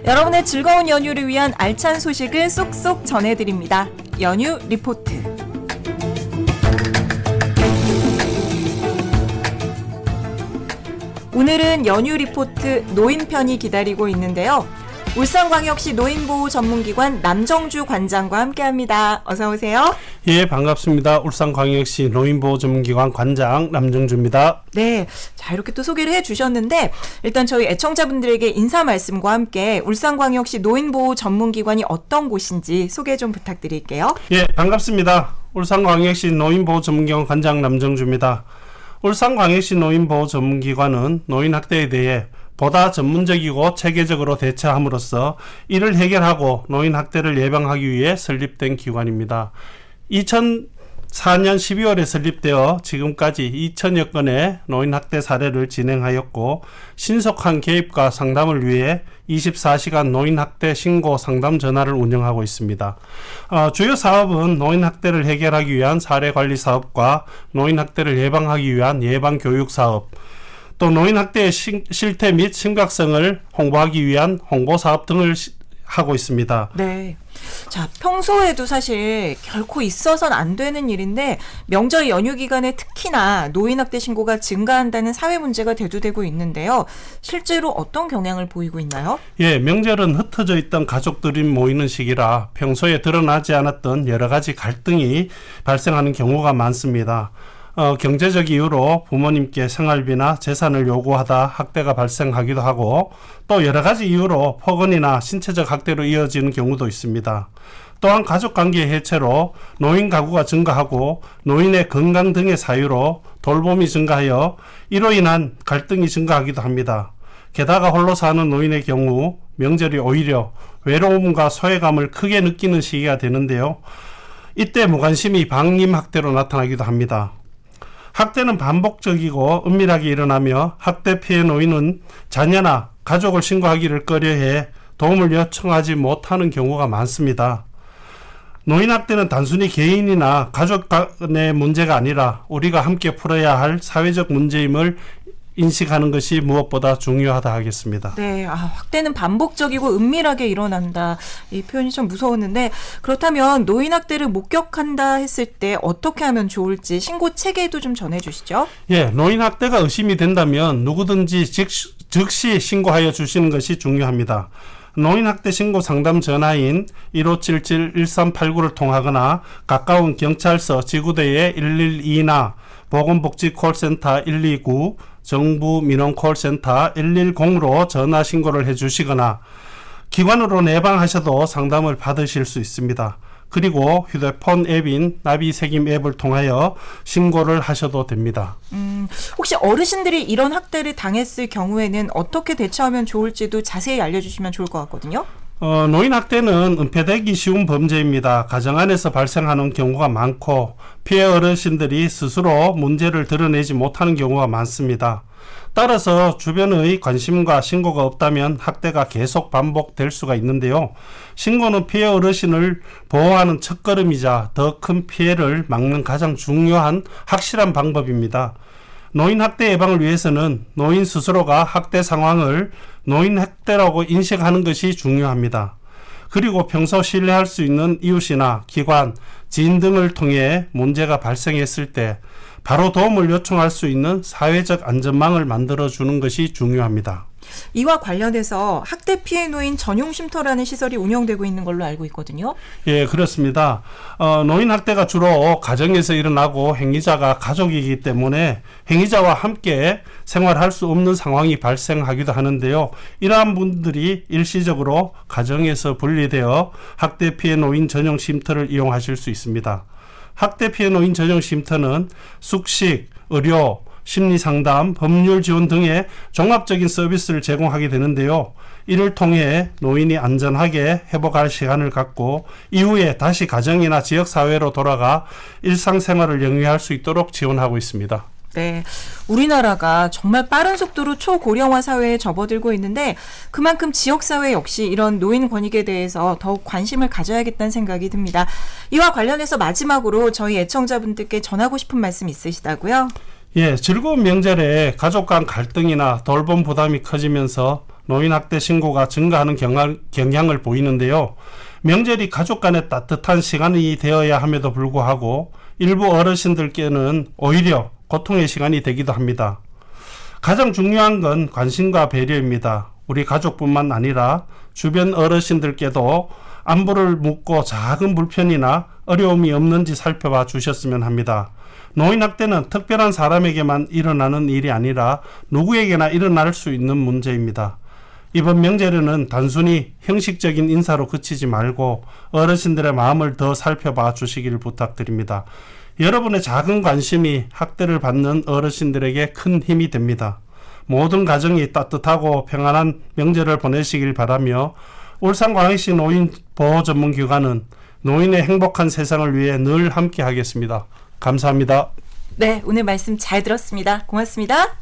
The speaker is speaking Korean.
여러분의 즐거운 연휴를 위한 알찬 소식을 쏙쏙 전해드립니다. 연휴 리포트. 오늘은 연휴 리포트 노인편이 기다리고 있는데요. 울산광역시 노인보호 전문기관 남정주 관장과 함께합니다. 어서 오세요. 예, 반갑습니다. 울산광역시 노인보호 전문기관 관장 남정주입니다. 네, 자 이렇게 또 소개를 해주셨는데 일단 저희 애청자분들에게 인사 말씀과 함께 울산광역시 노인보호 전문기관이 어떤 곳인지 소개 좀 부탁드릴게요. 예, 반갑습니다. 울산광역시 노인보호 전문기관 관장 남정주입니다. 울산광역시 노인보호 전문기관은 노인학대에 대해 보다 전문적이고 체계적으로 대처함으로써 이를 해결하고 노인학대를 예방하기 위해 설립된 기관입니다. 2004년 12월에 설립되어 지금까지 2000여 건의 노인학대 사례를 진행하였고 신속한 개입과 상담을 위해 24시간 노인학대 신고 상담 전화를 운영하고 있습니다. 주요 사업은 노인학대를 해결하기 위한 사례관리 사업과 노인학대를 예방하기 위한 예방교육 사업, 또 노인학대의 실태 및 심각성을 홍보하기 위한 홍보사업 등을 하고 있습니다. 네. 자, 평소에도 사실 결코 있어서는 안 되는 일인데 명절 연휴 기간에 특히나 노인학대 신고가 증가한다는 사회 문제가 대두되고 있는데요. 실제로 어떤 경향을 보이고 있나요? 예, 명절은 흩어져 있던 가족들이 모이는 시기라 평소에 드러나지 않았던 여러 가지 갈등이 발생하는 경우가 많습니다. 경제적 이유로 부모님께 생활비나 재산을 요구하다 학대가 발생하기도 하고 또 여러 가지 이유로 폭언이나 신체적 학대로 이어지는 경우도 있습니다. 또한 가족관계 해체로 노인 가구가 증가하고 노인의 건강 등의 사유로 돌봄이 증가하여 이로 인한 갈등이 증가하기도 합니다. 게다가 홀로 사는 노인의 경우 명절이 오히려 외로움과 소외감을 크게 느끼는 시기가 되는데요. 이때 무관심이 방임학대로 나타나기도 합니다. 학대는 반복적이고 은밀하게 일어나며 학대 피해 노인은 자녀나 가족을 신고하기를 꺼려해 도움을 요청하지 못하는 경우가 많습니다. 노인학대는 단순히 개인이나 가족 간의 문제가 아니라 우리가 함께 풀어야 할 사회적 문제임을 인식하는 것이 무엇보다 중요하다 하겠습니다. 네, 학대는 반복적이고 은밀하게 일어난다. 이 표현이 좀 무서웠는데 그렇다면 노인학대를 목격한다 했을 때 어떻게 하면 좋을지 신고 체계도 좀 전해주시죠. 예, 노인학대가 의심이 된다면 누구든지 즉시 신고하여 주시는 것이 중요합니다. 노인학대 신고 상담 전화인 1577-1389를 통하거나 가까운 경찰서 지구대에 112나 보건복지 콜센터 129, 정부 민원 콜센터 110으로 전화 신고를 해주시거나 기관으로 내방하셔도 상담을 받으실 수 있습니다. 그리고 휴대폰 앱인 나비새김 앱을 통하여 신고를 하셔도 됩니다. 혹시 어르신들이 이런 학대를 당했을 경우에는 어떻게 대처하면 좋을지도 자세히 알려주시면 좋을 것 같거든요. 노인학대는 은폐되기 쉬운 범죄입니다. 가정 안에서 발생하는 경우가 많고 피해 어르신들이 스스로 문제를 드러내지 못하는 경우가 많습니다. 따라서 주변의 관심과 신고가 없다면 학대가 계속 반복될 수가 있는데요. 신고는 피해 어르신을 보호하는 첫걸음이자 더 큰 피해를 막는 가장 중요한 확실한 방법입니다. 노인학대 예방을 위해서는 노인 스스로가 학대 상황을 노인학대라고 인식하는 것이 중요합니다. 그리고 평소 신뢰할 수 있는 이웃이나 기관, 지인 등을 통해 문제가 발생했을 때 바로 도움을 요청할 수 있는 사회적 안전망을 만들어주는 것이 중요합니다. 이와 관련해서 학대 피해 노인 전용 쉼터라는 시설이 운영되고 있는 걸로 알고 있거든요. 예, 그렇습니다. 노인 학대가 주로 가정에서 일어나고 행위자가 가족이기 때문에 행위자와 함께 생활할 수 없는 상황이 발생하기도 하는데요. 이러한 분들이 일시적으로 가정에서 분리되어 학대 피해 노인 전용 쉼터를 이용하실 수 있습니다. 학대 피해 노인 전용 쉼터는 숙식, 의료, 심리상담, 법률 지원 등의 종합적인 서비스를 제공하게 되는데요. 이를 통해 노인이 안전하게 회복할 시간을 갖고 이후에 다시 가정이나 지역사회로 돌아가 일상생활을 영위할 수 있도록 지원하고 있습니다. 네, 우리나라가 정말 빠른 속도로 초고령화 사회에 접어들고 있는데 그만큼 지역사회 역시 이런 노인 권익에 대해서 더욱 관심을 가져야겠다는 생각이 듭니다. 이와 관련해서 마지막으로 저희 애청자분들께 전하고 싶은 말씀 있으시다고요? 예, 즐거운 명절에 가족 간 갈등이나 돌봄 부담이 커지면서 노인학대 신고가 증가하는 경향을 보이는데요. 명절이 가족 간의 따뜻한 시간이 되어야 함에도 불구하고 일부 어르신들께는 오히려 고통의 시간이 되기도 합니다. 가장 중요한 건 관심과 배려입니다. 우리 가족뿐만 아니라 주변 어르신들께도 안부를 묻고 작은 불편이나 어려움이 없는지 살펴봐 주셨으면 합니다. 노인학대는 특별한 사람에게만 일어나는 일이 아니라 누구에게나 일어날 수 있는 문제입니다. 이번 명절에는 단순히 형식적인 인사로 그치지 말고 어르신들의 마음을 더 살펴봐 주시길 부탁드립니다. 여러분의 작은 관심이 학대를 받는 어르신들에게 큰 힘이 됩니다. 모든 가정이 따뜻하고 평안한 명절을 보내시길 바라며 울산광역시 노인보호전문기관은 노인의 행복한 세상을 위해 늘 함께 하겠습니다. 감사합니다. 네, 오늘 말씀 잘 들었습니다. 고맙습니다.